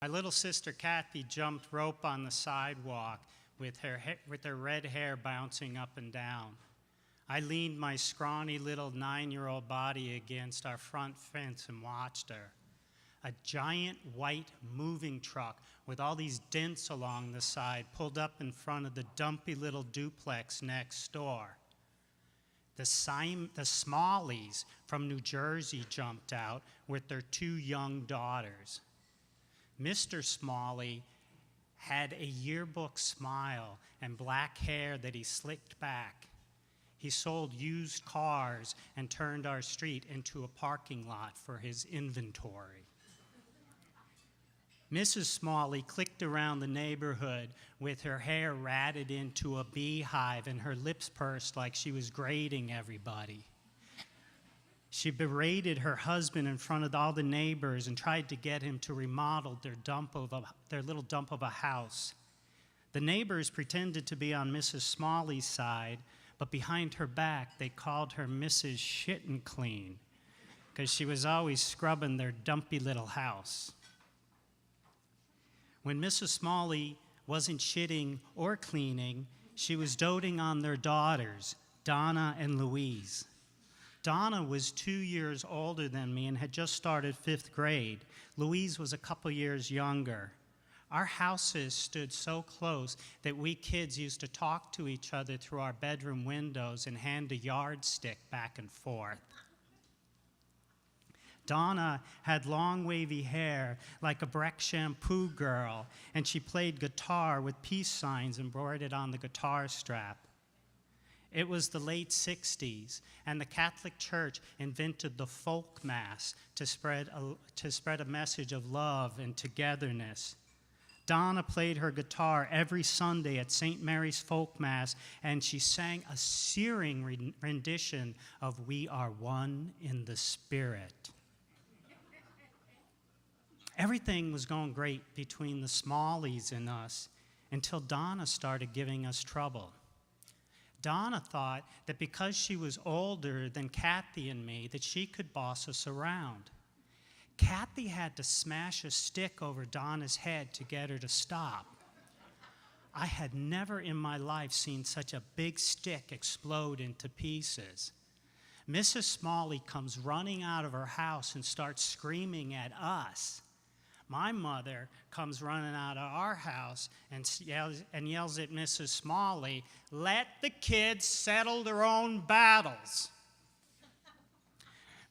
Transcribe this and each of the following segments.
My little sister Kathy jumped rope on the sidewalk with her red hair bouncing up and down. I leaned my scrawny little 9-year-old body against our front fence and watched her. A giant white moving truck with all these dents along the side pulled up in front of the dumpy little duplex next door. The Smalleys from New Jersey jumped out with their 2 young daughters. Mr. Smalley had a yearbook smile and black hair that he slicked back. He sold used cars and turned our street into a parking lot for his inventory. Mrs. Smalley clicked around the neighborhood with her hair ratted into a beehive and her lips pursed like she was grading everybody. She berated her husband in front of all the neighbors and tried to get him to remodel their little dump of a house. The neighbors pretended to be on Mrs. Smalley's side, but behind her back they called her Mrs. Shit and Clean because she was always scrubbing their dumpy little house. When Mrs. Smalley wasn't shitting or cleaning, she was doting on their daughters, Donna and Louise. Donna was 2 years older than me and had just started 5th grade. Louise was a couple years younger. Our houses stood so close that we kids used to talk to each other through our bedroom windows and hand a yardstick back and forth. Donna had long wavy hair like a Breck shampoo girl, and she played guitar with peace signs embroidered on the guitar strap. It was the late 60s, and the Catholic Church invented the folk mass to spread a message of love and togetherness. Donna played her guitar every Sunday at St. Mary's Folk Mass, and she sang a searing rendition of We Are One in the Spirit. Everything was going great between the Smalleys and us until Donna started giving us trouble. Donna thought that because she was older than Kathy and me, that she could boss us around. Kathy had to smash a stick over Donna's head to get her to stop. I had never in my life seen such a big stick explode into pieces. Mrs. Smalley comes running out of her house and starts screaming at us. My mother comes running out of our house and yells at Mrs. Smalley, "Let the kids settle their own battles."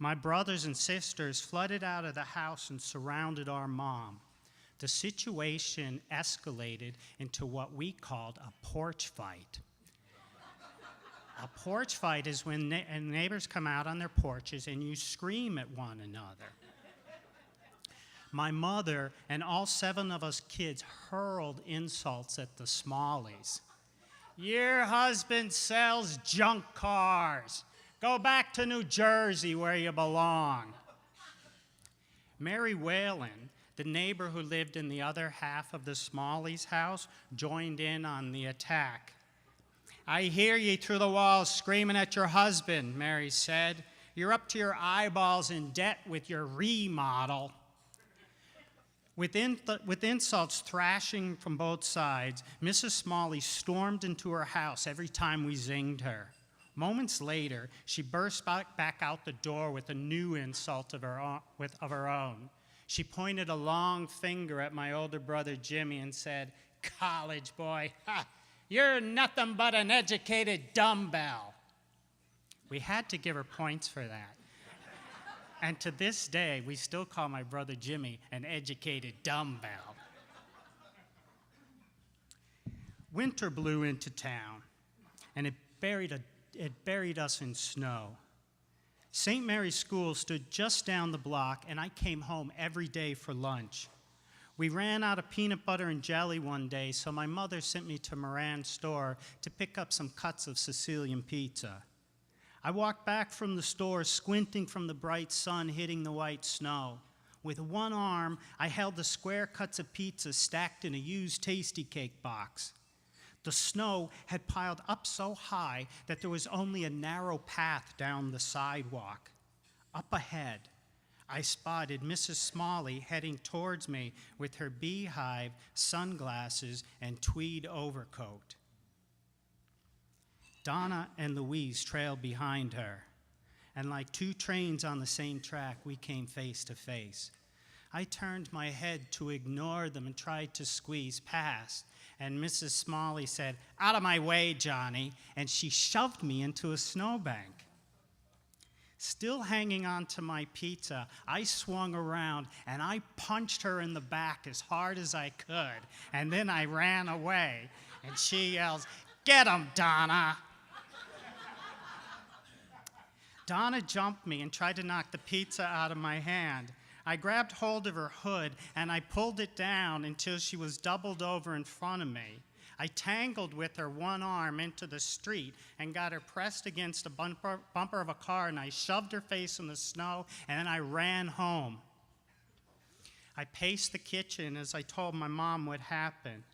My brothers and sisters flooded out of the house and surrounded our mom. The situation escalated into what we called a porch fight. A porch fight is when neighbors come out on their porches and you scream at one another. My mother and all 7 of us kids hurled insults at the Smalleys. "Your husband sells junk cars. Go back to New Jersey where you belong." Mary Whalen, the neighbor who lived in the other half of the Smalleys' house, joined in on the attack. "I hear you through the walls screaming at your husband," Mary said. "You're up to your eyeballs in debt with your remodel." With insults thrashing from both sides, Mrs. Smalley stormed into her house every time we zinged her. Moments later, she burst back out the door with a new insult of her own. She pointed a long finger at my older brother Jimmy and said, "College boy, ha, you're nothing but an educated dumbbell." We had to give her points for that. And to this day, we still call my brother Jimmy an educated dumbbell. Winter blew into town, and it buried us in snow. St. Mary's School stood just down the block, and I came home every day for lunch. We ran out of peanut butter and jelly one day, so my mother sent me to Moran's store to pick up some cuts of Sicilian pizza. I walked back from the store, squinting from the bright sun hitting the white snow. With one arm, I held the square cuts of pizza stacked in a used Tasty Cake box. The snow had piled up so high that there was only a narrow path down the sidewalk. Up ahead, I spotted Mrs. Smalley heading towards me with her beehive, sunglasses, and tweed overcoat. Donna and Louise trailed behind her, and like two trains on the same track, we came face to face. I turned my head to ignore them and tried to squeeze past, and Mrs. Smalley said, "Out of my way, Johnny," and she shoved me into a snowbank. Still hanging on to my pizza, I swung around and I punched her in the back as hard as I could, and then I ran away, and she yells, "Get him, Donna!" Donna jumped me and tried to knock the pizza out of my hand. I grabbed hold of her hood and I pulled it down until she was doubled over in front of me. I tangled with her one arm into the street and got her pressed against a bumper of a car, and I shoved her face in the snow, and then I ran home. I paced the kitchen as I told my mom what happened.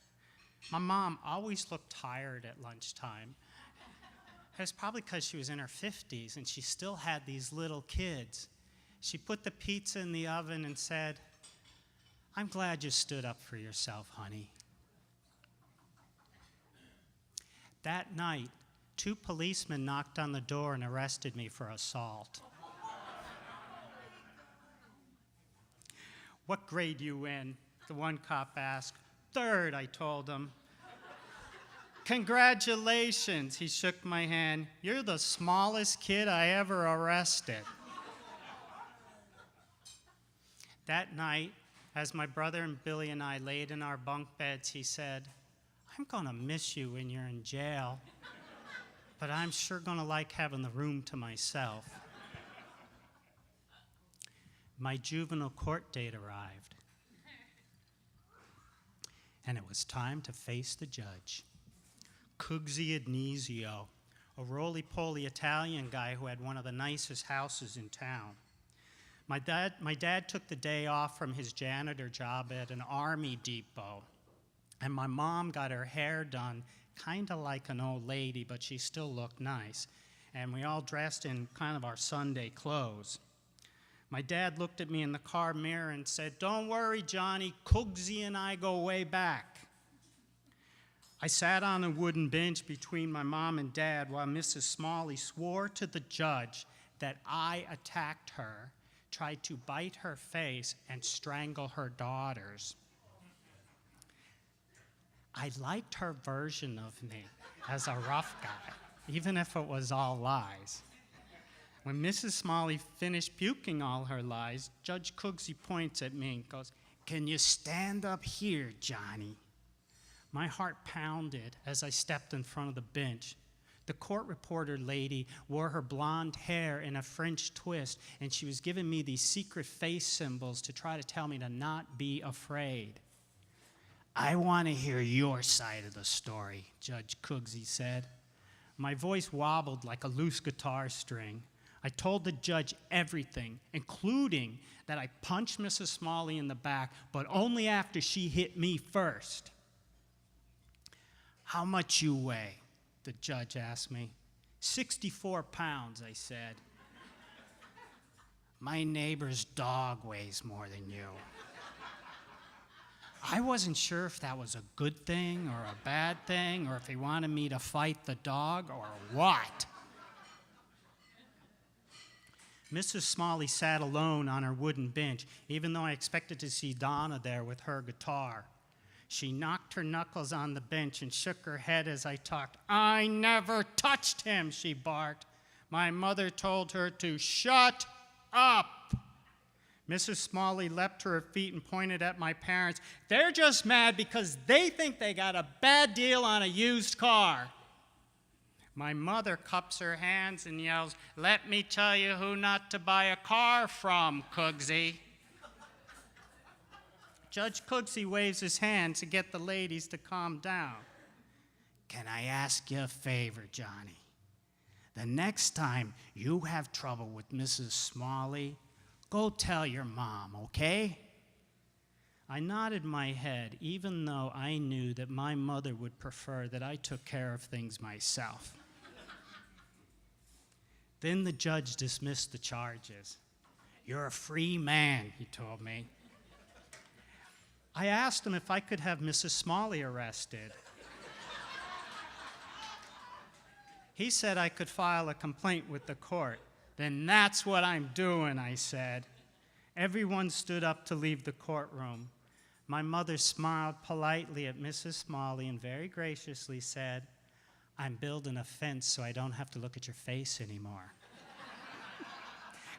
My mom always looked tired at lunchtime. It was probably because she was in her 50s and she still had these little kids. She put the pizza in the oven and said, "I'm glad you stood up for yourself, honey." That night, 2 policemen knocked on the door and arrested me for assault. "What grade you in?" the one cop asked. "Third," I told him. "Congratulations," he shook my hand. "You're the smallest kid I ever arrested." That night, as my brother and Billy and I laid in our bunk beds, he said, "I'm gonna miss you when you're in jail, but I'm sure gonna like having the room to myself." My juvenile court date arrived, and it was time to face the judge. Cugsy Agnizio, a roly-poly Italian guy who had one of the nicest houses in town. My dad took the day off from his janitor job at an army depot, and my mom got her hair done kind of like an old lady, but she still looked nice. And we all dressed in kind of our Sunday clothes. My dad looked at me in the car mirror and said, "Don't worry, Johnny, Cugsy and I go way back." I sat on a wooden bench between my mom and dad while Mrs. Smalley swore to the judge that I attacked her, tried to bite her face, and strangle her daughters. I liked her version of me as a rough guy, even if it was all lies. When Mrs. Smalley finished puking all her lies, Judge Cugsy points at me and goes, "Can you stand up here, Johnny?" My heart pounded as I stepped in front of the bench. The court reporter lady wore her blonde hair in a French twist, and she was giving me these secret face symbols to try to tell me to not be afraid. "I want to hear your side of the story," Judge Cugsy said. My voice wobbled like a loose guitar string. I told the judge everything, including that I punched Mrs. Smalley in the back, but only after she hit me first. "How much you weigh?" the judge asked me. 64 pounds, I said. "My neighbor's dog weighs more than you." I wasn't sure if that was a good thing or a bad thing, or if he wanted me to fight the dog or what. Mrs. Smalley sat alone on her wooden bench, even though I expected to see Donna there with her guitar. She knocked her knuckles on the bench and shook her head as I talked. "I never touched him," she barked. My mother told her to shut up. Mrs. Smalley leapt to her feet and pointed at my parents. "They're just mad because they think they got a bad deal on a used car." My mother cups her hands and yells, "Let me tell you who not to buy a car from, Cugsy." Judge Cugsy waves his hand to get the ladies to calm down. "Can I ask you a favor, Johnny? The next time you have trouble with Mrs. Smalley, go tell your mom, okay?" I nodded my head, even though I knew that my mother would prefer that I took care of things myself. Then the judge dismissed the charges. "You're a free man," he told me. I asked him if I could have Mrs. Smalley arrested. He said I could file a complaint with the court. "Then that's what I'm doing," I said. Everyone stood up to leave the courtroom. My mother smiled politely at Mrs. Smalley and very graciously said, "I'm building a fence so I don't have to look at your face anymore."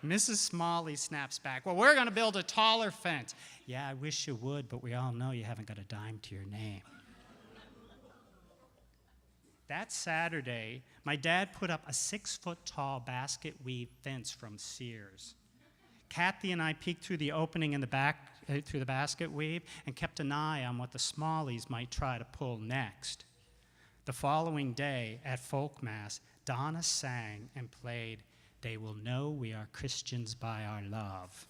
Mrs. Smalley snaps back, "Well, we're going to build a taller fence." "Yeah, I wish you would, but we all know you haven't got a dime to your name." That Saturday, my dad put up a 6-foot-tall basket weave fence from Sears. Kathy and I peeked through the opening in the back, through the basket weave, and kept an eye on what the Smalleys might try to pull next. The following day, at folk mass, Donna sang and played, "They will know we are Christians by our love."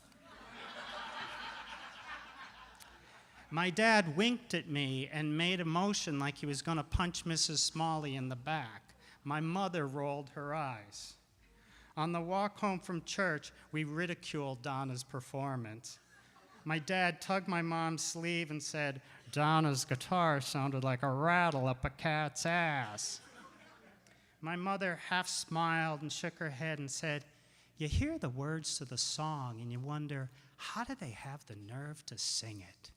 My dad winked at me and made a motion like he was going to punch Mrs. Smalley in the back. My mother rolled her eyes. On the walk home from church, we ridiculed Donna's performance. My dad tugged my mom's sleeve and said, "Donna's guitar sounded like a rattle up a cat's ass." My mother half smiled and shook her head and said, "You hear the words to the song and you wonder, how do they have the nerve to sing it?"